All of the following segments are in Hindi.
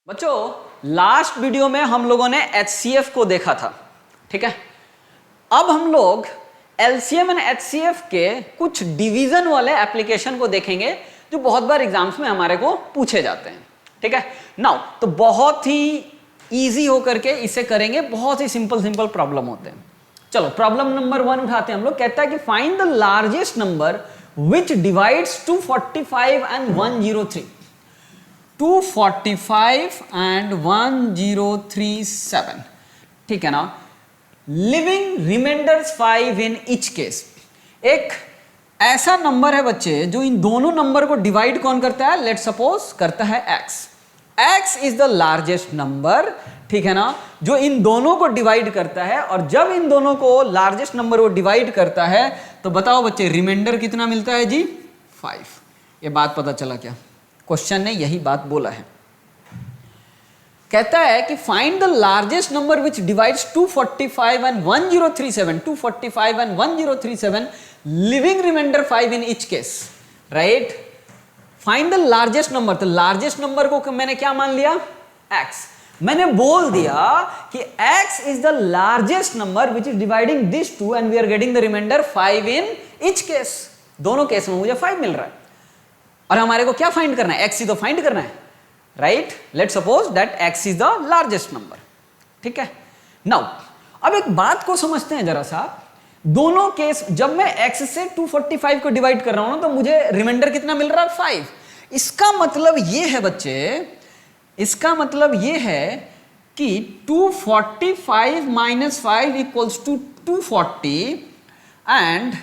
बच्चों लास्ट वीडियो में हम लोगों ने HCF को देखा था, ठीक है। अब हम लोग LCM एंड HCF के कुछ डिवीजन वाले एप्लीकेशन को देखेंगे जो बहुत बार एग्जाम्स में हमारे को पूछे जाते हैं, ठीक है। नाउ तो बहुत ही इजी होकर के इसे करेंगे, बहुत ही सिंपल प्रॉब्लम होते हैं। चलो प्रॉब्लम नंबर 1 उठाते हैं हम लोग। कहता है कि find the largest number which divides 245 and 103। 245 and 1037, ठीक है ना। Living reminders 5 in each case. एक ऐसा नंबर है बच्चे जो इन दोनों नंबर को डिवाइड कौन करता है? लेट सपोज करता है x। x is the largest number, ठीक है ना, जो इन दोनों को डिवाइड करता है। और जब इन दोनों को लार्जेस्ट नंबर वो डिवाइड करता है तो बताओ बच्चे रिमाइंडर कितना मिलता है जी? 5। ये बात पता चला क्या? क्वेश्चन ने यही बात बोला है। कहता है कि find the largest number which divides 245 and 1037, 245 and 1037, living reminder 5 in each case, right. Find the largest number. तो लार्जेस्ट नंबर को मैंने क्या मान लिया? x। मैंने बोल दिया कि x is the largest number which is dividing this two and we are getting the reminder 5 in each case. दोनों केस में मुझे 5 मिल रहा है और हमारे को क्या फाइंड करना है? x ही तो फाइंड करना है, right. Let suppose that x is the largest number, ठीक है। नाउ अब एक बात को समझते हैं जरा सा। दोनों केस जब मैं x से 245 को डिवाइड कर रहा हूं ना तो मुझे रिमाइंडर कितना मिल रहा है? 5। इसका मतलब ये है बच्चे, इसका मतलब ये है कि 245 माइनस 5 इक्वल्स टू 240 एंड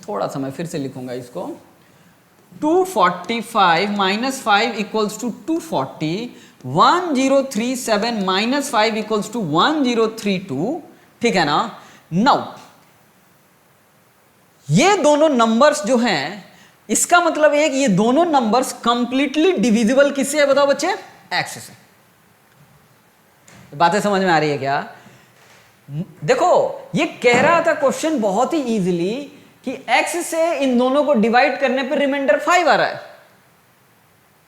थोड़ा सा मैं फिर से लिखूंगा इसको। 245 minus 5 equals to 240, 1037 minus 5 equals to 1032, ठीक है ना। नाउ ये दोनों नंबर्स जो हैं, इसका मतलब एक ये दोनों नंबर्स कंप्लीटली डिविजिबल किससे है? बताओ बच्चे? x से। बातें समझ में आ रही है क्या? देखो ये कह रहा था क्वेश्चन बहुत ही इजीली कि x से इन दोनों को डिवाइड करने पर रिमाइंडर 5 आ रहा है,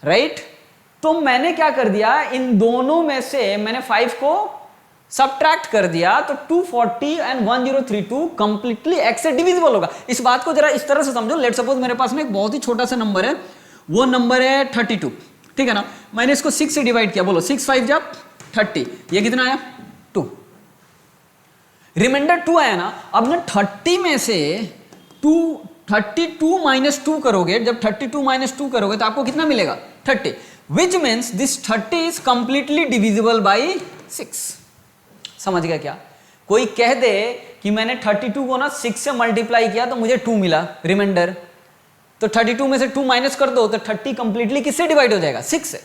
राइट। तो मैंने क्या कर दिया, इन दोनों में से मैंने 5 को सबट्रैक्ट कर दिया तो 240 एंड 1032 कंप्लीटली x से डिविजिबल होगा। इस बात को जरा इस तरह से समझो। लेट सपोज मेरे पास में एक बहुत ही छोटा सा नंबर है, वो नंबर है 32, ठीक है ना। मैंने इसको 6 से डिवाइड किया। बोलो 6 5 जब 30, ये कितना आया? 2। रिमाइंडर 2 आया ना। अब ना 30 में से 32 माइनस 2 करोगे, जब 32 माइनस 2 करोगे तो आपको कितना मिलेगा? 30, which means this 30 is completely divisible by 6। समझ गया क्या? कोई कह दे कि मैंने 32 को ना 6 से मल्टीप्लाई किया तो मुझे 2 मिला रिमाइंडर, तो 32 में से 2 माइनस कर दो तो 30 कंप्लीटली किससे डिवाइड हो जाएगा? 6 से।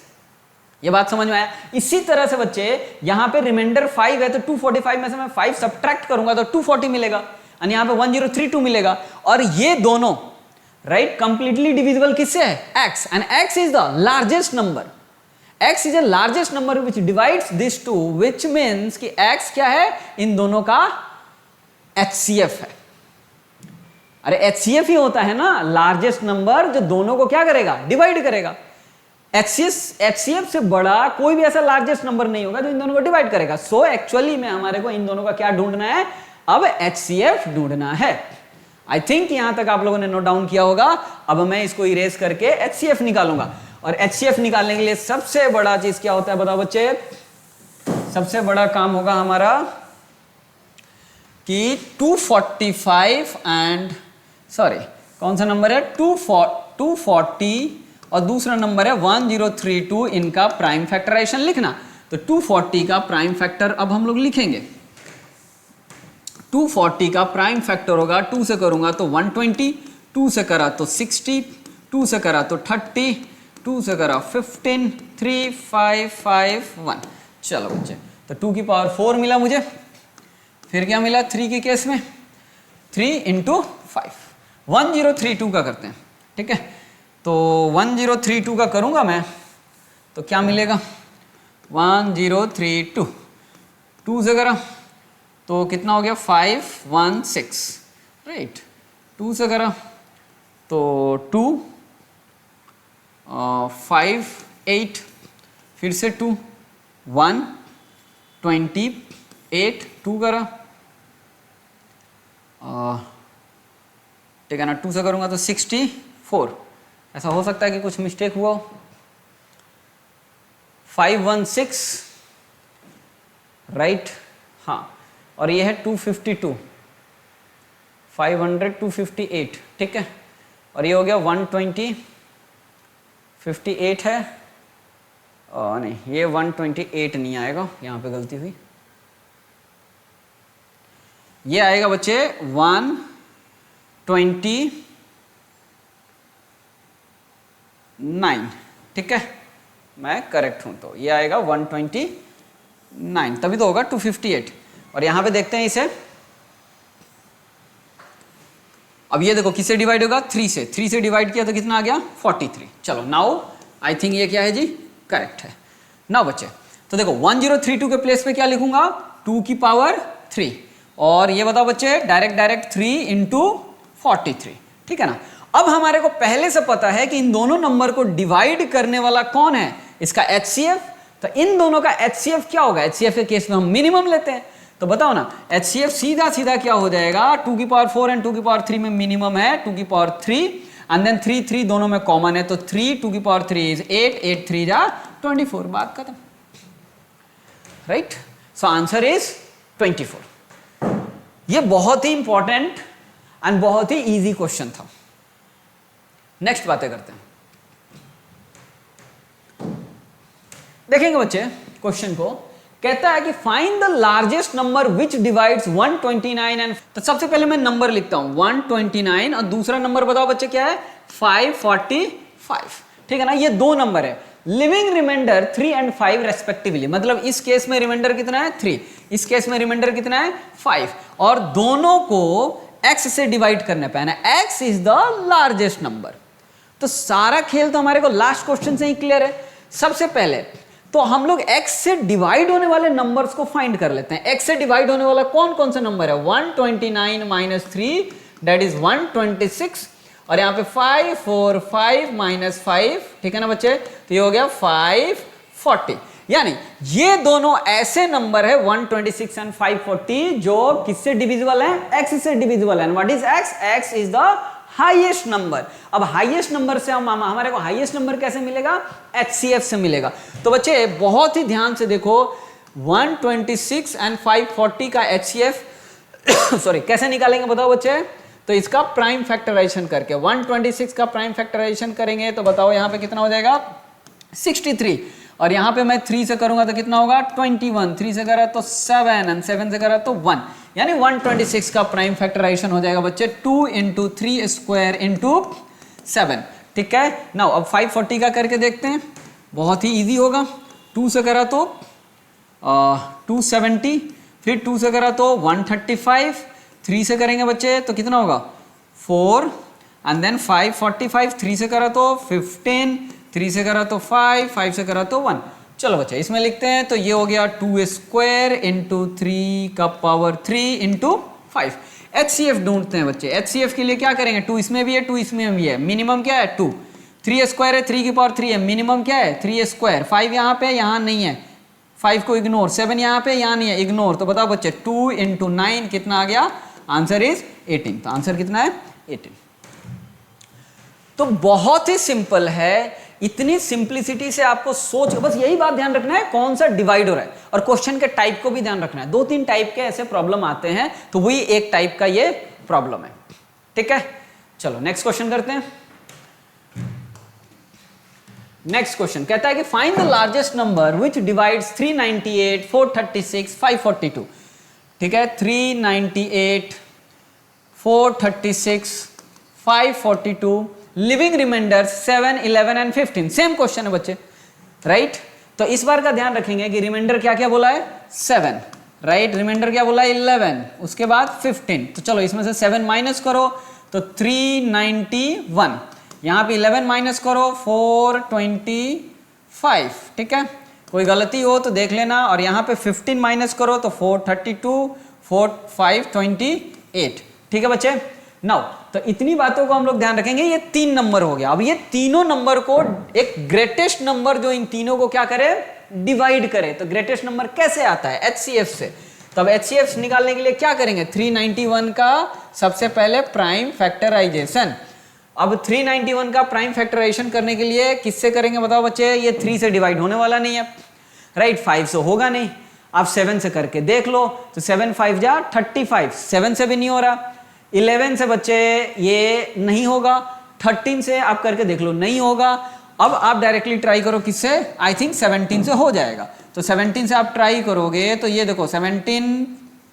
ये बात समझ में आया? इसी तरह से बच्चे यहां पे रिमाइंडर 5 है तो 245 में से मैं 5 सब्ट्रैक्ट करूंगा तो 240 मिलेगा और यहां पे 1032 मिलेगा। और ये दोनों राइट कंप्लीटली डिविजिबल किससे है? x। And x is the largest number. x is the largest number which divides this two, which means कि x क्या है? इन दोनों का HCF है। अरे HCF ही होता है ना लार्जेस्ट नंबर जो दोनों को क्या करेगा? डिवाइड करेगा। HCF से बड़ा कोई भी ऐसा लार्जेस्ट नंबर नहीं होगा जो इन दोनों को डिवाइड करेगा। सो एक्चुअली में हमारे को इन दोनों का क्या ढूंढना है? अब HCF ढूंढना है। आई थिंक यहां तक आप लोगों ने नोट डाउन किया होगा। अब मैं इसको इरेज करके HCF निकालूंगा और HCF निकालने के लिए सबसे बड़ा चीज क्या होता है? बताओ बच्चे? सबसे बड़ा काम होगा हमारा कि 245 एंड सॉरी कौन सा नंबर है? 240 और दूसरा नंबर है 1032, इनका प्राइम फैक्टराइजेशन लिखना। तो 240 का प्राइम फैक्टर अब हम लोग लिखेंगे। 240 का प्राइम फैक्टर होगा, 2 से करूंगा तो 120, 2 से करा तो 60, 2 से करा तो 30, 2 से करा 15, 3 5 5 1। चलो बच्चे तो 2 की पावर 4 मिला मुझे। फिर क्या मिला 3 के केस में? 3 इंटू 5, 1032 का करते हैं, ठीक है। तो 1032 का करूंगा मैं तो क्या मिलेगा? 1032, 2 से करा तो कितना हो गया? 516, राइट। 2 से करा तो 2 5 8 फिर से 2, 128, 2 करा, ठीक है ना, 2 से करूँगा तो 64। ऐसा हो सकता है कि कुछ मिस्टेक हुआ हो। 516, राइट, हाँ, और ये है 252, 500, 258, ठीक है, और ये हो गया 120, 58 है, नहीं ये 128 नहीं आएगा, यहाँ पे गलती हुई, ये आएगा बच्चे 129, ठीक है, मैं करेक्ट हूं, तो ये आएगा 129, तभी तो होगा 258। और यहां पे देखते हैं इसे, अब ये देखो किससे डिवाइड होगा, 3 से, 3 से डिवाइड किया तो कितना आ गया 43। चलो नाउ आई थिंक ये क्या है जी, करेक्ट है। नाउ बच्चे तो देखो 1032 के प्लेस पे क्या लिखूंगा, 2 की पावर 3, और ये बताओ बच्चे डायरेक्ट 3 इंटू 43, ठीक है ना। अब हमारे को पहले से पता है कि इन दोनों नंबर को डिवाइड करने वाला कौन है, इसका HCF, तो इन दोनों का HCF क्या होगा, HCF के केस में हम मिनिमम लेते हैं, तो बताओ ना HCF सीधा सीधा क्या हो जाएगा, 2 की पावर 4 एंड 2 की पावर 3 में मिनिमम है 2 की पावर 3 एंड देन 3 दोनों में कॉमन है, तो 3 2 की पावर 3 इज 8, 8 3 जा 24, बात खत्म, राइट। So answer is 24। ये बहुत ही इंपॉर्टेंट एंड बहुत ही इजी क्वेश्चन था। नेक्स्ट बातें करते हैं, देखेंगे बच्चे क्वेश्चन को, कहता है कि find the largest number which divides 129 and, तो सबसे पहले मैं नंबर लिखता हूं 129 और दूसरा नंबर बताओ बच्चे क्या है 545, ठीक है ना। ये दो नंबर है, लिविंग रिमाइंडर 3 एंड 5 रेस्पेक्टिवली, मतलब इस केस में रिमाइंडर कितना है 3, इस केस में रिमाइंडर कितना है 5, और दोनों को x से डिवाइड करने पे ना, x is the largest number. तो सारा खेल तो हमारे को लास्ट क्वेश्चन से ही क्लियर है। सबसे पहले तो हम लोग x से डिवाइड होने वाले नंबर्स को फाइंड कर लेते हैं। x से डिवाइड होने वाला कौन कौन सा नंबर है, 129 माइनस 3 दैट इज 126, और यहाँ पे 5 4 5 माइनस 5, ठीक है ना बच्चे, तो ये हो गया 540। यानी ये दोनों ऐसे नंबर है 126 एंड 540 जो किससे डिविजिबल है, x से डिविजिबल है। What is x, x is the highest number. अब हाईएस्ट नंबर से हम हमारे को हाईएस्ट नंबर कैसे मिलेगा, HCF से मिलेगा। तो बच्चे बहुत ही ध्यान से देखो 126 एंड 540 का HCF सॉरी कैसे निकालेंगे बताओ बच्चे, तो इसका प्राइम फैक्टराइजेशन करके 126 का प्राइम फैक्टराइजेशन करेंगे तो बताओ यहाँ पे कितना हो जाएगा 63, और यहाँ पे मैं 3 से करूंगा तो कितना होगा 21, 3 से करा तो 7 एंड 7 से करा तो 1, यानी 126 का प्राइम फैक्टराइजेशन हो जाएगा बच्चे 2 इंटू 3 स्क्वायर इंटू 7, ठीक है। नाउ अब 540 का करके देखते हैं, बहुत ही इजी होगा। 2 से करा तो 270, फिर 2 से करा तो 135, 3 से करेंगे बच्चे तो कितना होगा 4 एंड देन 545, 3 से करा तो 15, 3 से करा तो 5, 5 से करा तो 1। चलो बच्चे इसमें लिखते हैं, तो ये हो गया 2 स्क्वायर इंटू 3 का पावर 3 इंटू 5। HCF ढूंढते हैं बच्चे, HCF के लिए क्या करेंगे, 2 इसमें भी है 2 इसमें भी है, मिनिमम क्या है 2, 3 स्क्वायर है 3 की पावर 3 है, मिनिमम क्या है 3 स्क्वायर, 5 यहाँ पे यहाँ नहीं है, 5 को इग्नोर, 7 यहाँ पे यहाँ नहीं है इग्नोर, तो बताओ बच्चे 2 इंटू 9 कितना आ गया, आंसर इज 18, तो आंसर कितना है 18। तो बहुत ही सिंपल है, इतनी सिंप्लिसिटी से आपको सोच, बस यही बात ध्यान रखना है कौन सा डिवाइड हो रहा है, और क्वेश्चन के टाइप को भी ध्यान रखना है। 2-3 टाइप के ऐसे प्रॉब्लम आते हैं, तो वही एक टाइप का ये प्रॉब्लम है, ठीक है। चलो नेक्स्ट क्वेश्चन करते हैं। नेक्स्ट क्वेश्चन कहता है कि find the largest number which divides 398, 436, 542, ठीक है। 398, 436, 542, living reminder 7, 11 and 15, same question है बच्चे, राइट। तो इस बार का ध्यान रखेंगे कि रिमाइंडर क्या क्या बोला है 7, राइट, रिमाइंडर क्या बोला है 11, उसके बाद 15, तो चलो इसमें से 7 माइनस करो तो 391, यहाँ पे 11 माइनस करो 425, ठीक है, कोई गलती हो तो देख लेना, और यहाँ पे 15 माइनस करो तो 432, 4 5 28, ठीक है बच्चे। नाउ तो तो इतनी बातों को हम लोग ध्यान रखेंगे। ये 3 नंबर हो गया। अब ये तीनों नंबर को एक ग्रेटेस्ट नंबर जो इन तीनों को क्या करे, डिवाइड करे। तो ग्रेटेस्ट नंबर कैसे आता है, HCF से। तब HCF निकालने के लिए क्या करेंगे, 391 का सबसे पहले प्राइम फैक्टराइजेशन। अब 391 का प्राइम फैक्टराइजेशन करने के लिए किससे करेंगे बताओ बच्चे, ये 3 से डिवाइड होने वाला नहीं है, राइट, 5 से होगा नहीं। आप 7 से करके देख लो, तो 7 5 जा 35, 7 से भी नहीं हो रहा। 11 से बच्चे ये नहीं होगा, 13 से आप करके देख लो, नहीं होगा। अब आप डायरेक्टली ट्राई करो किससे, आई थिंक 17 से हो जाएगा। तो 17 से आप ट्राई करोगे तो ये देखो 17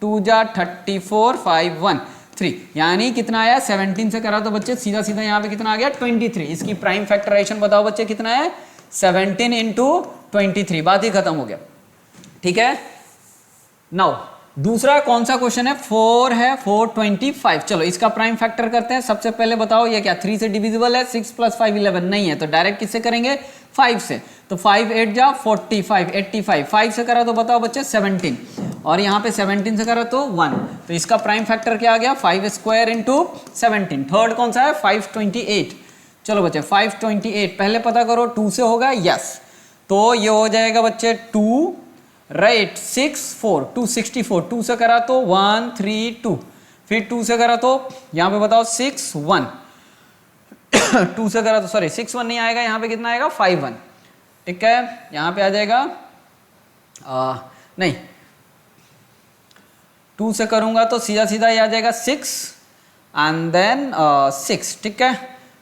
2 जा 34 5 1 3, यानी कितना आया, 17 से करा तो बच्चे सीधा सीधा यहाँ पे कितना आ गया 23। इसकी प्राइम फैक्टराइजेशन बताओ बच्चे कितना है, 17 इंटू 23, बात ही खत्म हो गया। ठीक है, नाउ दूसरा कौन सा क्वेश्चन है, 4 है 425। चलो इसका प्राइम फैक्टर करते हैं। सबसे पहले बताओ ये क्या 3 से डिविजिबल है, 6 + 5 11 नहीं है, तो डायरेक्ट किससे करेंगे, 5 से। तो 5 8 जा 45 85, 5 से करा तो बताओ बच्चे 17, और यहाँ पे 17 से करा तो 1। तो इसका प्राइम फैक्टर क्या आ गया, 5 स्क्वायर इंटू 17। थर्ड कौन सा है, 528। चलो बच्चे 528 पहले पता करो, 2 से होगा, यस, तो ये हो जाएगा बच्चे 2, राइट, 6 4 264। 2 से करा तो 1 3 2, फिर 2 से करा तो यहाँ पे बताओ 6 1, 2 से करा तो सॉरी 6 1 नहीं आएगा, यहाँ पे कितना आएगा 5 1। ठीक है, यहाँ पे आ जाएगा नहीं, 2 से करूंगा तो सीधा सीधा ये आ जाएगा 6 एंड देन 6। ठीक है,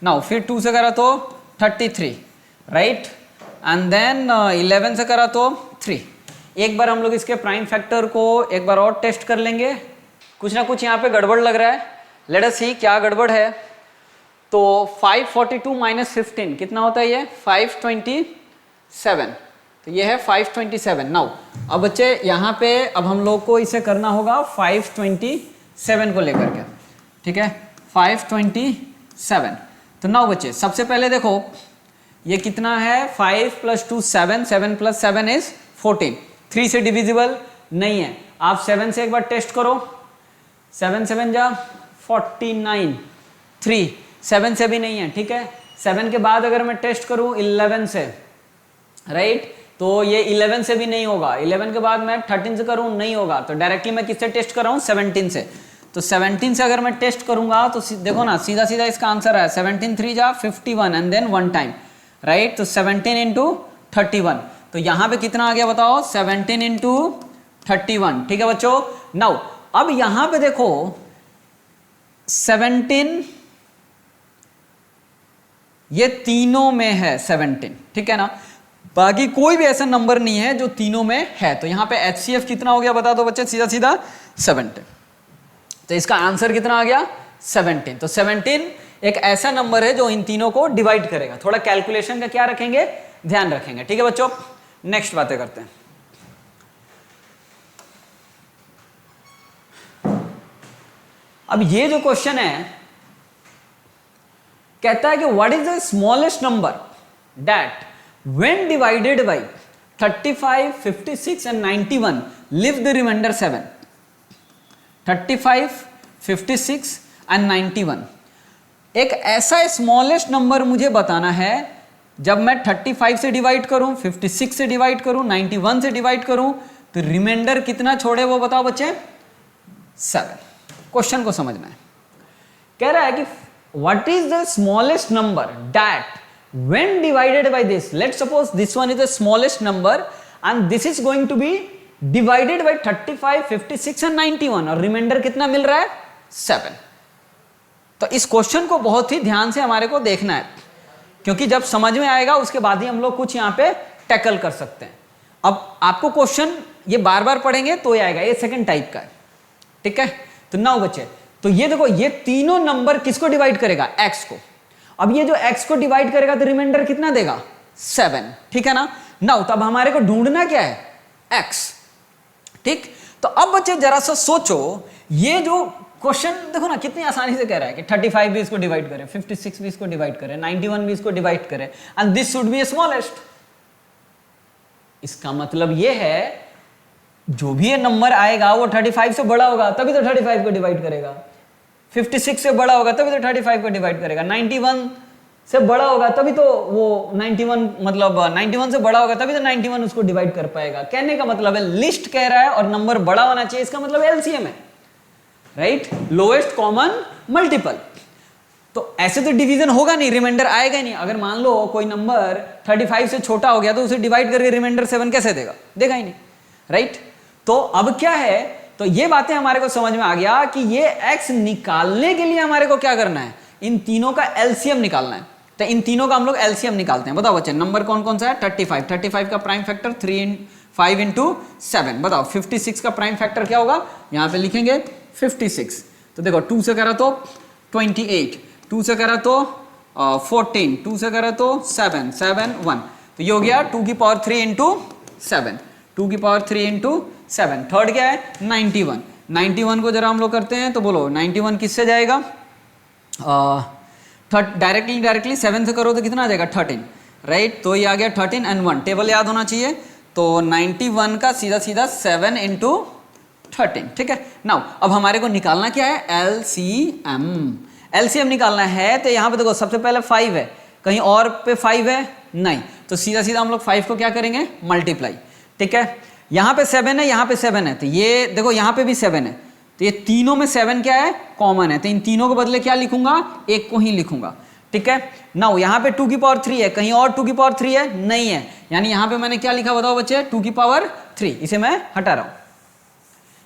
नाउ फिर 2 से करा तो 33, राइट, एंड देन 11 से करा तो 3। एक बार हम लोग इसके प्राइम फैक्टर को एक बार और टेस्ट कर लेंगे। कुछ ना कुछ यहाँ पे गड़बड़ लग रहा है, लेट अस सी क्या गड़बड़ है। तो 542 माइनस 15 कितना होता है, ये 527, तो ये है 527। नाउ अब बच्चे यहाँ पे अब हम लोग को इसे करना होगा 527 को लेकर के, ठीक है, 527। तो नाउ बच्चे सबसे पहले देखो ये कितना है, 5 + 2 7, 7 + 7 इज 14। 3 से डिविजिबल नहीं है, आप 7 से एक बार टेस्ट करो, 7 7 जा 49, 3 7 से भी नहीं है। ठीक है, 7 के बाद अगर मैं टेस्ट करूं 11 से, राइट, तो ये 11 से भी नहीं होगा। 11 के बाद मैं 13 से करूं, नहीं होगा, तो डायरेक्टली मैं किससे टेस्ट कर रहा हूं, 17 से। तो 17 से अगर मैं टेस्ट करूंगा तो देखो ना, सीधा सीधा इसका आंसर है 17 3 जा 51 एंड देन 1 टाइम, राइट, तो 17 इंटू 31। तो यहां पे कितना आ गया बताओ, 17 इंटू 31। ठीक है बच्चों, नाउ अब यहां पे देखो 17 ये तीनों में है 17, ठीक है ना, बाकी कोई भी ऐसा नंबर नहीं है जो तीनों में है। तो यहां पे HCF कितना हो गया बता दो बच्चे, सीधा सीधा 17। तो इसका आंसर कितना आ गया, 17। तो 17 एक ऐसा नंबर है जो इन तीनों को डिवाइड करेगा। थोड़ा कैलकुलेशन का क्या रखेंगे, ध्यान रखेंगे। ठीक है बच्चों, नेक्स्ट बातें करते हैं। अब ये जो क्वेश्चन है कहता है कि what is the smallest number that when divided by 35 56 and 91 live the reminder 7। 35 56 and 91 एक ऐसा स्मॉलेस्ट नंबर मुझे बताना है जब मैं 35 से डिवाइड करूं, 56 से डिवाइड करूं, 91 से डिवाइड करूं, तो रिमाइंडर कितना छोड़े वो बताओ बच्चे, 7। क्वेश्चन को समझना है, कह रहा है कि what is the smallest number that when divided by this, let's suppose this one is the smallest number and this is going to be divided by 35 56 and 91 और रिमाइंडर कितना मिल रहा है, 7। तो इस क्वेश्चन को बहुत ही ध्यान से हमारे को देखना है, क्योंकि जब समझ में आएगा उसके बाद ही हम लोग कुछ यहां पे टैकल कर सकते हैं। अब आपको क्वेश्चन ये बार बार पढ़ेंगे तो ये आएगा, ये सेकंड टाइप का है। ठीक है, तो नाउ बच्चे, तो ये देखो ये तीनों नंबर किसको डिवाइड करेगा, x को। अब ये जो x को डिवाइड करेगा तो रिमाइंडर कितना देगा, 7। ठीक है ना, नाउ तब हमारे को ढूंढना क्या है, x। ठीक, तो अब बच्चे जरा सा सोचो, ये जो क्वेश्चन देखो ना कितनी आसानी से कह रहा है कि 35 भी इसको डिवाइड करे, 56 भी इसको डिवाइड करे, 91 भी इसको डिवाइड करे, and this should be smallest. इसका मतलब ये है जो भी ये नंबर आएगा वो 35 से बड़ा होगा, तभी तो 35 को डिवाइड करेगा। 56 से बड़ा होगा तभी तो 35 को डिवाइड करेगा, 91 से बड़ा होगा तभी तो वो 91 मतलब 91 से बड़ा होगा तभी तो 91 उसको डिवाइड कर पाएगा। कहने का मतलब है लिस्ट कह रहा है और नंबर बड़ा होना चाहिए, इसका मतलब एलसीएम है, राइट, लोएस्ट कॉमन मल्टीपल। तो ऐसे तो डिवीजन होगा नहीं, रिमाइंडर आएगा ही नहीं। अगर मान लो कोई नंबर 35 से छोटा हो गया तो उसे डिवाइड करके रिमाइंडर 7 कैसे देगा, देगा ही नहीं, राइट। तो अब क्या है, तो ये बातें हमारे को समझ में आ गया कि ये x निकालने के लिए हमारे को क्या करना है, इन तीनों का एलसीएम निकालना है। तो इन तीनों का हम लोग एलसीएम निकालते हैं। बताओ बच्चे नंबर कौन कौन सा है, 35 का प्राइम फैक्टर 5 इंटू 7। बताओ 56 का प्राइम फैक्टर क्या होगा, यहां पे लिखेंगे 56। तो देखो 2 से करा तो 28, 2 से करा तो 14, 2 से करा तो 7, 7 1, तो ये हो गया 2 की पावर 3 इंटू 7, 2 की पावर 3 इंटू 7। थर्ड क्या है 91, 91 को जरा हम लोग करते हैं तो बोलो 91 किससे जाएगा, डायरेक्टली 7 से करो तो कितना आ जाएगा 13, राइट। तो ये आ गया 13 एंड 1, टेबल याद होना चाहिए। तो 91 का सीधा सीधा 7 इंटू 13, ठीक है। नाउ अब हमारे को निकालना क्या है, एलसीएम। एलसीएम निकालना है तो यहाँ पे देखो सबसे पहले 5 है, कहीं और पे 5 है नहीं, तो सीधा सीधा हम लोग 5 को क्या करेंगे मल्टीप्लाई, ठीक है। यहाँ पे 7 है, यहाँ पे 7 है, तो ये देखो यहाँ पे भी 7 है, तो ये तीनों में 7 क्या है कॉमन है, तो इन तीनों के बदले क्या लिखूंगा, एक को ही लिखूंगा, ठीक है। नाउ यहाँ पे 2 की पावर 3 है, कहीं और 2 की पावर 3 है नहीं है, यानी यहाँ पे मैंने क्या लिखा बताओ बच्चे 2 की पावर 3, इसे मैं हटा रहा हूँ,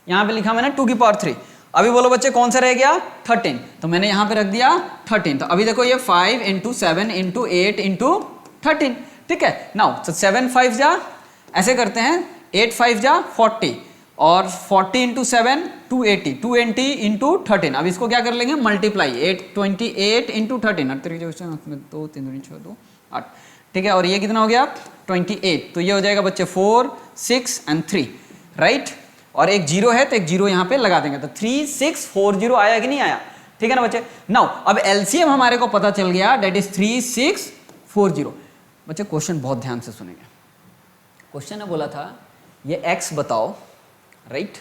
यहाँ पे लिखा मैंने 2 की पावर 3। अभी बोलो बच्चे कौन सा रह गया 13, तो मैंने यहाँ पे रख दिया 13। तो अभी देखो ये 5 इंटू 7 इंटू 8 इंटू 13, ठीक है। नाउ तो 7 5 जा, ऐसे करते हैं 8 5 जा 40 और 40 इंटू 7 280, 280 इंटू 13। अब इसको क्या कर लेंगे मल्टीप्लाई, 828 इंटू 13, 2 3 6 2 8, ठीक है। और ये कितना हो गया 28, तो ये हो जाएगा बच्चे 4 6 एंड 3, राइट। और एक जीरो है तो एक जीरो यहाँ पे लगा देंगे, तो 3640 आया कि नहीं आया, ठीक है ना बच्चे। नाउ अब एलसीएम हमारे को पता चल गया, दैट इज 3640। बच्चे क्वेश्चन बहुत ध्यान से सुनेंगे। क्वेश्चन ने बोला था ये x बताओ, राइट,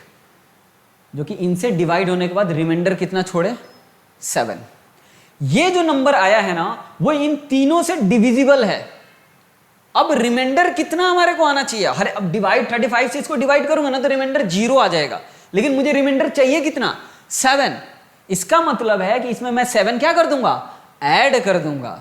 जो कि इनसे डिवाइड होने के बाद रिमाइंडर कितना छोड़े 7। ये जो नंबर आया है ना वो इन तीनों से डिविजिबल है। अब रिमाइंडर कितना हमारे को आना चाहिए, अरे अब डिवाइड 35 से इसको डिवाइड करूंगा ना तो रिमाइंडर 0 आ जाएगा, लेकिन मुझे रिमाइंडर चाहिए कितना 7। इसका मतलब है कि इसमें मैं 7 क्या कर दूंगा ऐड कर दूंगा।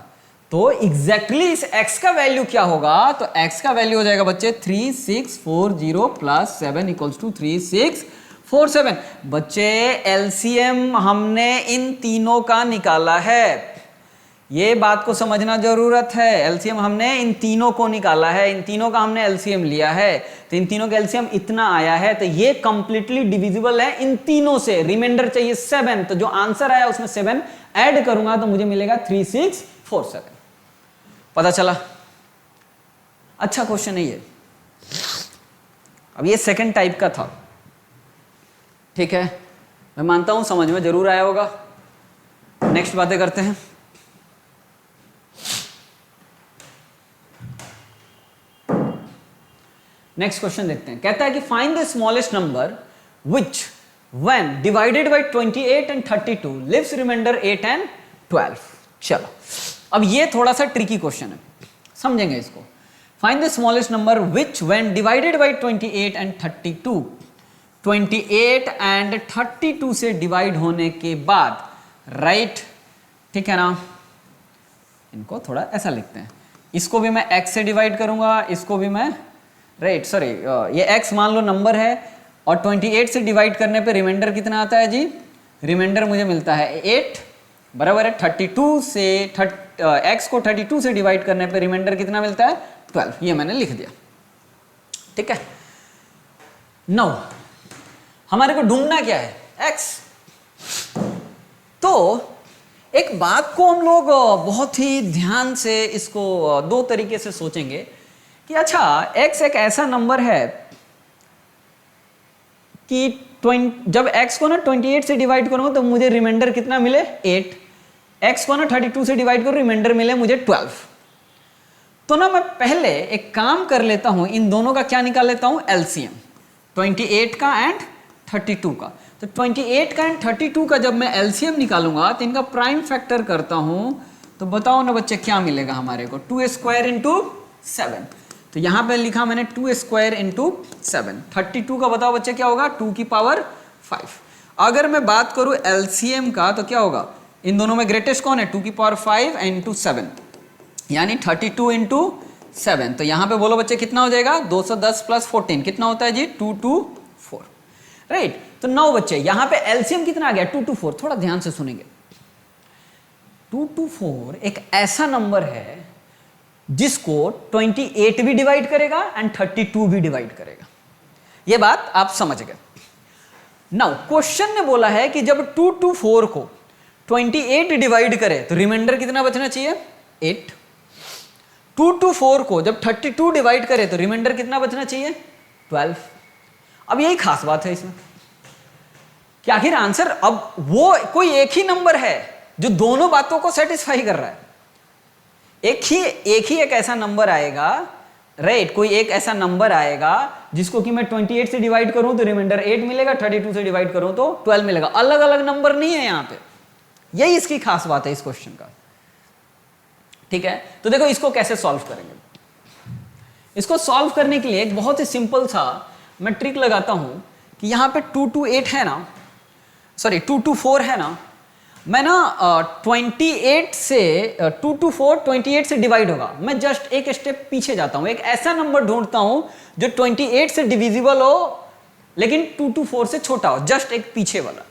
तो एग्जैक्टली इस x का वैल्यू क्या होगा, तो x का वैल्यू हो जाएगा बच्चे 3640 प्लस 7 इक्वल्स टू 3647। बच्चे एलसीएम हमने इन तीनों का निकाला है, ये बात को समझना जरूरत है। एलसीएम हमने इन तीनों को निकाला है, इन तीनों का हमने एलसीएम लिया है, तो इन तीनों का एलसीएम इतना आया है, तो ये कंप्लीटली डिविजिबल है इन तीनों से। रिमाइंडर चाहिए 7, तो जो आंसर आया उसमें 7 ऐड करूंगा तो मुझे मिलेगा 3647। पता चला, अच्छा क्वेश्चन है ये। अब ये सेकंड टाइप का था, ठीक है, मैं मानता हूं समझ में जरूर आया होगा। नेक्स्ट बातें करते हैं। नेक्स्ट क्वेश्चन देखते हैं, कहता है कि find the smallest number which when divided by 28 and 32 lives reminder 8 and 12। चलो अब ये थोड़ा सा ट्रिकी क्वेश्चन है, समझेंगे इसको। Find the smallest number which when divided by 28 and 32, 28 and 32 से डिवाइड होने के बाद, राइट, ठीक है ना। इनको थोड़ा ऐसा लिखते हैं, इसको भी मैं x से डिवाइड करूंगा, इसको भी मैं, राइट, सॉरी, ये x मान लो नंबर है और 28 से डिवाइड करने पे रिमाइंडर कितना आता है जी, रिमाइंडर मुझे मिलता है 8, बराबर है 32 से x को 32 से डिवाइड करने पे रिमाइंडर कितना मिलता है 12। ये मैंने लिख दिया, ठीक है। नाउ हमारे को ढूंढना क्या है x। तो एक बात को हम लोग बहुत ही ध्यान से इसको दो तरीके से सोचेंगे कि अच्छा x एक ऐसा नंबर है कि जब x को ना 28 से डिवाइड करूंगा तो मुझे रिमाइंडर कितना मिले 8, x को ना 32 से डिवाइड करूं रिमाइंडर मिले मुझे 12। तो ना मैं पहले एक काम कर लेता हूं, इन दोनों का क्या निकाल लेता हूं एलसीएम, 28 का एंड 32 का। तो 28 का एंड 32 का जब मैं एलसीएम निकालूंगा तो इनका प्राइम फैक्टर करता हूं, तो बताओ ना बच्चे क्या मिलेगा हमारे को, 2 स्क्वायर इंटू 7। तो यहां पे लिखा मैंने 2 स्क्वायर इंटू 7। 32 का बताओ बच्चे क्या होगा, 2 की पावर 5। अगर मैं बात करूं एलसीएम का तो क्या होगा, इन दोनों में ग्रेटेस्ट कौन है, 2 की पावर 5 इंटू 7, यानी 32 इंटू 7। तो यहां पे बोलो बच्चे कितना हो जाएगा, 210 प्लस 14 कितना होता है जी, 224, राइट। तो 9 बच्चे यहां पे एलसीएम कितना आ गया, 224। थोड़ा ध्यान से सुनेंगे, 224 एक ऐसा नंबर है जिसको 28 भी डिवाइड करेगा एंड 32 भी डिवाइड करेगा। यह बात आप समझ गए। नाउ क्वेश्चन ने बोला है कि जब 224 को 28 डिवाइड करे तो रिमाइंडर कितना बचना चाहिए, 8। 224 को जब 32 डिवाइड करे तो रिमाइंडर कितना बचना चाहिए, 12। अब यही खास बात है इसमें कि आखिर आंसर, अब वो कोई एक ही नंबर है जो दोनों बातों को सेटिस्फाई कर रहा है। एक ऐसा नंबर आएगा, राइट, कोई एक ऐसा नंबर आएगा जिसको कि मैं 28 से डिवाइड करूं तो रिमाइंडर 8 मिलेगा, 32 से डिवाइड करूं तो 12 मिलेगा। अलग अलग नंबर नहीं है यहां पे, यही इसकी खास बात है इस क्वेश्चन का, ठीक है। तो देखो इसको कैसे सॉल्व करेंगे। इसको सॉल्व करने के लिए एक बहुत ही सिंपल सा मैं ट्रिक लगाता हूं कि यहां पे 228 है ना, सॉरी 224 है ना, मैं ना 28 से 224 28 से डिवाइड होगा, मैं जस्ट एक स्टेप पीछे जाता हूं, एक ऐसा नंबर ढूंढता हूं जो 28 से डिविजिबल हो लेकिन 224 से छोटा हो, जस्ट एक पीछे वाला,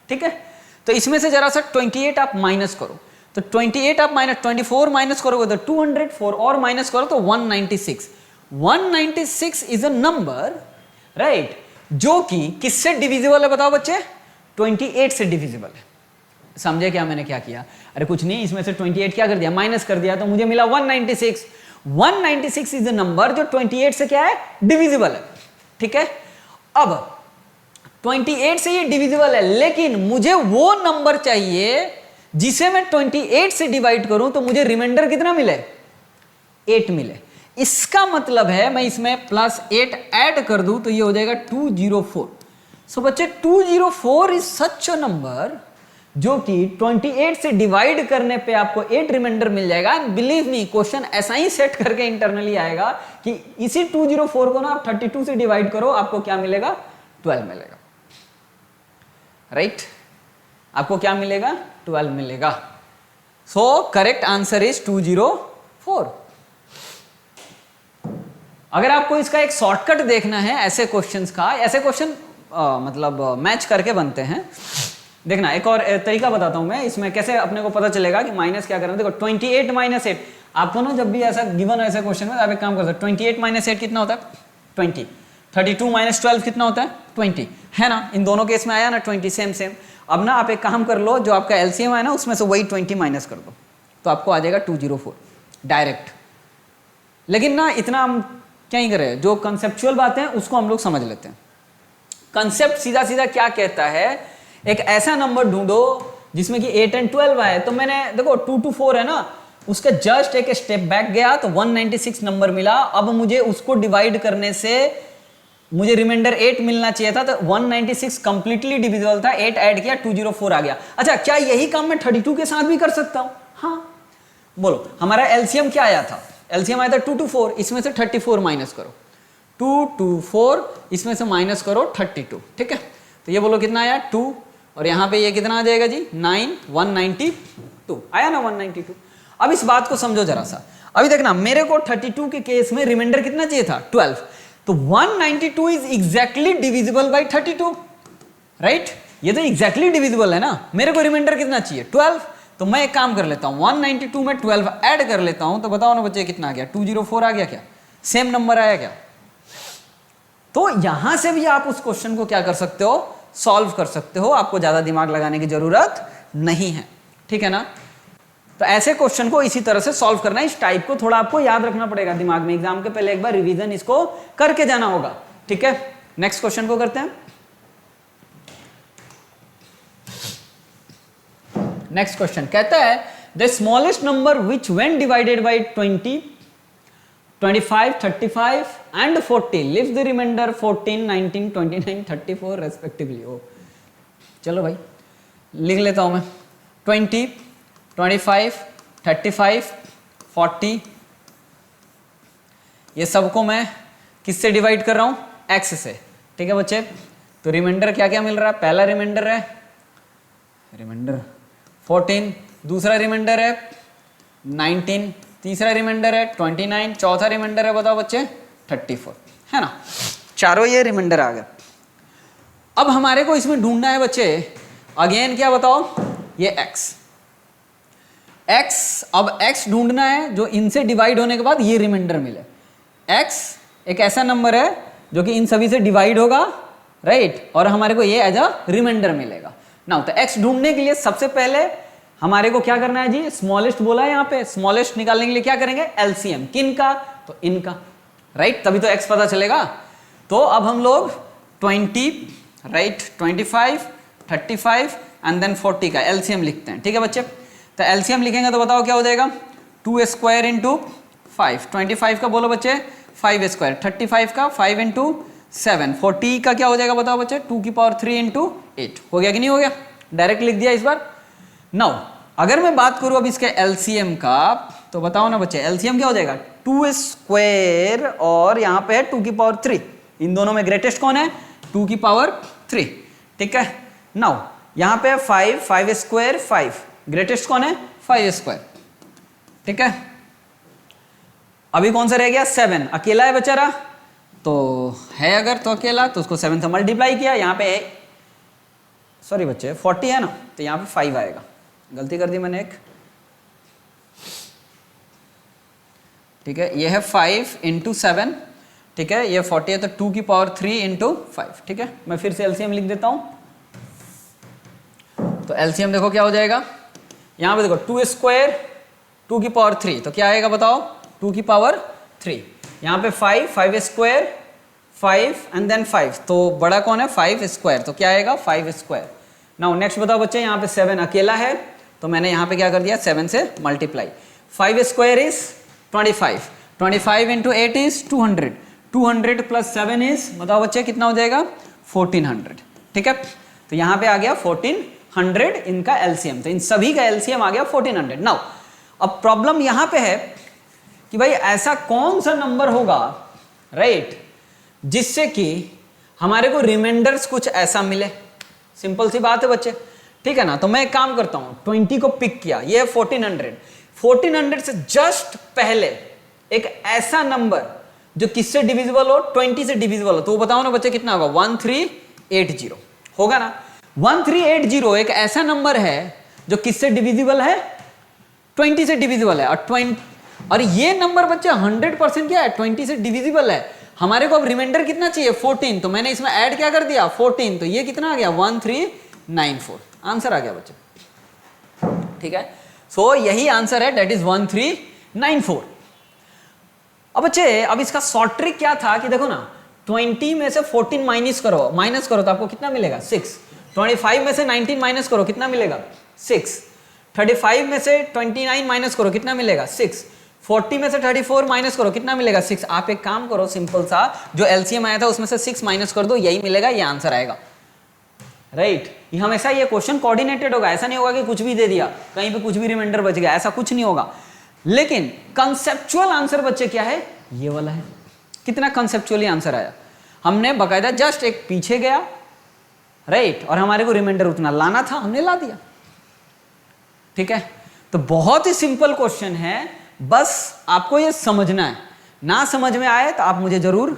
ठीक है। तो इसमें से जरा सा 28 आप माइनस करो, तो 28 आप माइनस 24 माइनस करोगे तो 204 और माइनस करो तो 196। 196 इज अ नंबर, राइट, जो कि किससे डिविजिबल है बताओ बच्चे, 28 से डिविजिबल है। समझे क्या मैंने क्या किया, अरे कुछ नहीं, इसमें से 28 क्या कर दिया, माइनस कर दिया, तो मुझे मिला 196। 196 इज अ नंबर जो 28 से क्या है, डिविजिबल है, ठीक है। अब 28 से ये डिविजिबल है, लेकिन मुझे वो नंबर चाहिए जिसे मैं 28 से डिवाइड करूं तो मुझे रिमाइंडर कितना मिले, 8 मिले। इसका मतलब है मैं इसमें प्लस 8 ऐड कर दूं तो ये हो जाएगा 204। सो बच्चे 204 इज सच अ नंबर जो कि 28 से डिवाइड करने पे आपको 8 रिमाइंडर मिल जाएगा। एंड बिलीव मी, क्वेश्चन ऐसा ही सेट करके इंटरनली आएगा कि इसी 204 को ना आप 32 से डिवाइड करो, आपको क्या मिलेगा, 12 मिलेगा, राइट, आपको क्या मिलेगा, 12 मिलेगा। So correct answer is 204। अगर आपको इसका एक शॉर्टकट देखना है ऐसे क्वेश्चंस का, ऐसे क्वेश्चन मतलब मैच करके बनते हैं, देखना एक और तरीका बताता हूं मैं इसमें कैसे अपने को पता चलेगा कि माइनस क्या करना है। देखो 28 माइनस 8, आपको ना जब भी ऐसा गिवन ऐसे क्वेश्चन में आप एक काम कर सकते हो, 28 माइनस 8 कितना होता है, 20। 32 माइनस 12 कितना होता है, 20, है ना। इन दोनों केस में आया ना 20, सेम सेम। अब ना आप एक काम कर लो, जो आपका एलसीएम है ना उसमें से वही 20 माइनस कर दो तो आपको आ जाएगा 204 डायरेक्ट। लेकिन ना इतना हम क्या ही करें, जो कंसेप्चुअल बातें हैं उसको हम लोग समझ लेते हैं। कंसेप्ट सीधा सीधा क्या कहता है, एक ऐसा नंबर ढूंढो जिसमें कि 8 और 12 आए। तो मैंने देखो 224 है ना, उसका जस्ट एक स्टेप बैक गया तो 196 नंबर मिला। अब मुझे उसको डिवाइड करने से मुझे रिमाइंडर 8 मिलना चाहिए था, तो 196 कंप्लीटली डिविजिबल था, 8 ऐड किया 204 आ गया। अच्छा, क्या यही काम मैं 32 के साथ भी कर सकता हूं? हाँ, बोलो हमारा एलसीएम क्या आया था, एलसीएम आया था 224, इसमें से 34 माइनस करो, 224 इसमें से माइनस करो 32, ठीक है। तो ये बोलो कितना आया 2, और यहां पे ये कितना आ जाएगा जी 9, 192 आया ना 192। अब इस बात को समझो जरा सा, अभी देखना मेरे को 32 के केस में रिमाइंडर कितना चाहिए था 12, तो 192 is exactly divisible by 32, right. ये तो एग्जैक्टली डिविजिबल है ना, मेरे को रिमाइंडर कितना चाहिए 12। तो मैं एक काम कर लेता हूं, 192 में 12 ऐड कर लेता हूं, तो बताओ ना बच्चे कितना आ गया, 204 आ गया क्या, सेम नंबर आया क्या। तो यहां से भी आप उस क्वेश्चन को क्या कर सकते हो, सॉल्व कर सकते हो, आपको ज्यादा दिमाग लगाने की जरूरत नहीं है, ठीक है ना। तो ऐसे क्वेश्चन को इसी तरह से सॉल्व करना है, इस टाइप को थोड़ा आपको याद रखना पड़ेगा दिमाग में, एग्जाम के पहले एक बार रिवीजन इसको करके जाना होगा, ठीक है। नेक्स्ट क्वेश्चन को करते हैं। नेक्स्ट क्वेश्चन कहता है the smallest number which when divided bye 20 25, 35 and 40. Leave the remainder 14, 19, 29, 34 respectively. ओ चलो भाई लिख लेता हूं मैं 20, 25, 35, 40, ये सबको मैं किससे डिवाइड कर रहा हूं? x से। ठीक है बच्चे, तो रिमाइंडर क्या क्या मिल रहा है? पहला रिमाइंडर है रिमाइंडर 14, दूसरा रिमाइंडर है 19, तीसरा रिमाइंडर है 29, चौथा रिमाइंडर है बताओ बच्चे 34, है ना। चारों ये रिमाइंडर आ गए। अब हमारे को इसमें ढूंढना है बच्चे अगेन क्या बताओ? ये x। अब x ढूंढना है जो इनसे डिवाइड होने के बाद ये रिमाइंडर मिले। x एक ऐसा नंबर है जो कि इन सभी से डिवाइड होगा, राइट, और हमारे को ये एज अ रिमाइंडर मिलेगा। नाउ तो x ढूंढने के लिए सबसे पहले हमारे को क्या करना है जी? स्मॉलेस्ट बोला है यहाँ पे, स्मॉलेस्ट निकालने के लिए क्या करेंगे? एलसीएम। किन का? तो इनका, राइट, तभी तो x पता चलेगा। तो अब हम लोग 20, राइट, 25, 35 एंड देन 40 का एलसीएम लिखते हैं। ठीक है बच्चे, तो एलसीएम लिखेंगे तो बताओ क्या हो जाएगा? 2 स्क्वायर इंटू 5, 25 का बोलो बच्चे 5 स्क्वायर, 35 का 5 इंटू 7, 40 का क्या हो जाएगा बताओ बच्चे? 2 की पावर 3 इंटू 8। हो गया कि नहीं हो गया? डायरेक्ट लिख दिया इस बार। नाउ अगर मैं बात करूं अब इसके एलसीएम का, तो बताओ ना बच्चे एलसीएम क्या हो जाएगा? 2 स्क्वायर और यहाँ पे है 2 की पावर 3, इन दोनों में ग्रेटेस्ट कौन है? 2 की पावर 3। ठीक है, नाउ यहाँ पे 5 स्क्वायर 5, ग्रेटेस्ट कौन है? 5 स्क्वायर। ठीक है, अभी कौन सा रह गया? 7, अकेला है बेचारा, तो है अगर तो अकेला, तो उसको 7 से मल्टीप्लाई किया, यहाँ पे सॉरी बच्चे 40 है ना, तो यहाँ पे 5 आएगा। गलती कर दी मैंने एक। ठीक है, ये है 5 इंटू 7, ठीक है, ये 40 है तो 2 की पावर 3 इंटू 5। ठीक है, मैं फिर से एलसीएम लिख देता हूं। तो एलसीएम देखो क्या हो जाएगा? यहाँ पे देखो 2 स्क्वायर 2 की पावर 3, तो क्या आएगा बताओ? 2 की पावर 3। यहाँ पे 5 स्क्वायर 5 एंड देन 5, तो बड़ा कौन है? 5 स्क्वायर, तो क्या आएगा? 5 स्क्वायर। नाउ नेक्स्ट बताओ बच्चे, यहाँ पे 7 अकेला है, तो मैंने यहाँ पे क्या कर दिया? 7 से multiply. 5 square is 25, 25 into 8 is 200, 200 plus 7 is बताओ बच्चे कितना हो जाएगा? 1400। ठीक है, तो यहाँ पे आ गया 1400 इनका एलसीएम, तो इन सभी का एलसीएम आ गया 1400। नाउ अब प्रॉब्लम यहाँ पे है कि भाई ऐसा कौन सा नंबर होगा, राइट, जिससे कि हमारे को रिमाइंडर्स कुछ ऐसा मिले। सिंपल सी बात है बच्चे, ठीक है ना। तो मैं एक काम करता हूं, 20 को पिक किया, ये है 1400 से जस्ट पहले एक ऐसा नंबर जो किससे डिविजिबल हो? 20 से डिविजिबल हो, तो वो बताओ ना बच्चे कितना होगा? 1380 होगा ना। 1380 एक ऐसा नंबर है जो किससे डिविजिबल है? 20 से डिविजिबल है। और ये नंबर बच्चे 100% क्या है? 20 से डिविजिबल है। हमारे को अब रिमाइंडर कितना चाहिए? 14, तो मैंने इसमें ऐड क्या कर दिया? 14, तो ये कितना आ गया? 1394। आंसर आ गया बच्चे। ठीक है, सो यही आंसर है, डेट इज 1394। अब बच्चे अब इसका शॉर्ट ट्रिक क्या था कि देखो ना, 20 में से 14 माइनस करो तो आपको कितना मिलेगा? 6। 25 में से 19 माइनस करो कितना मिलेगा? 6। 35 में से 29 माइनस करो कितना मिलेगा? 6। 40 में से 34 माइनस करो कितना मिलेगा? 6। आप एक काम करो, सिंपल सा, जो एलसीएम आया था उसमें से 6 माइनस कर दो, यही मिलेगा, ये आंसर आएगा, राइट। ये हमेशा ये क्वेश्चन कोऑर्डिनेटेड होगा, ऐसा नहीं होगा कि कुछ भी दे दिया, कहीं पे कुछ भी रिमाइंडर बच गया, ऐसा कुछ नहीं होगा। लेकिन कंसेप्चुअल आंसर बच्चे क्या है? ये वाला है। कितना कंसेप्चुअली आंसर आया? हमने बकायदा जस्ट एक पीछे गया, राइट, और हमारे को रिमाइंडर उतना लाना था, हमने ला दिया। ठीक है, तो बहुत ही सिंपल क्वेश्चन है, बस आपको ये समझना है। ना समझ में आए तो आप मुझे जरूर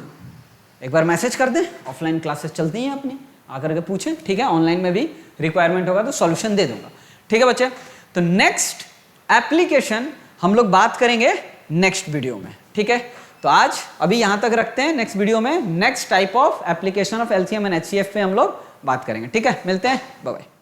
एक बार मैसेज कर दें, ऑफलाइन क्लासेस चलती हैं अपनी, आकर के पूछें। ठीक है, ऑनलाइन में भी रिक्वायरमेंट होगा तो सॉल्यूशन दे दूंगा। ठीक है बच्चे, तो नेक्स्ट एप्लीकेशन हम लोग बात करेंगे नेक्स्ट वीडियो में। ठीक है, तो आज अभी यहां तक रखते हैं, नेक्स्ट वीडियो में next type of application of LCM and HCF पे हम लोग बात करेंगे। ठीक है, मिलते हैं, बाय बाय।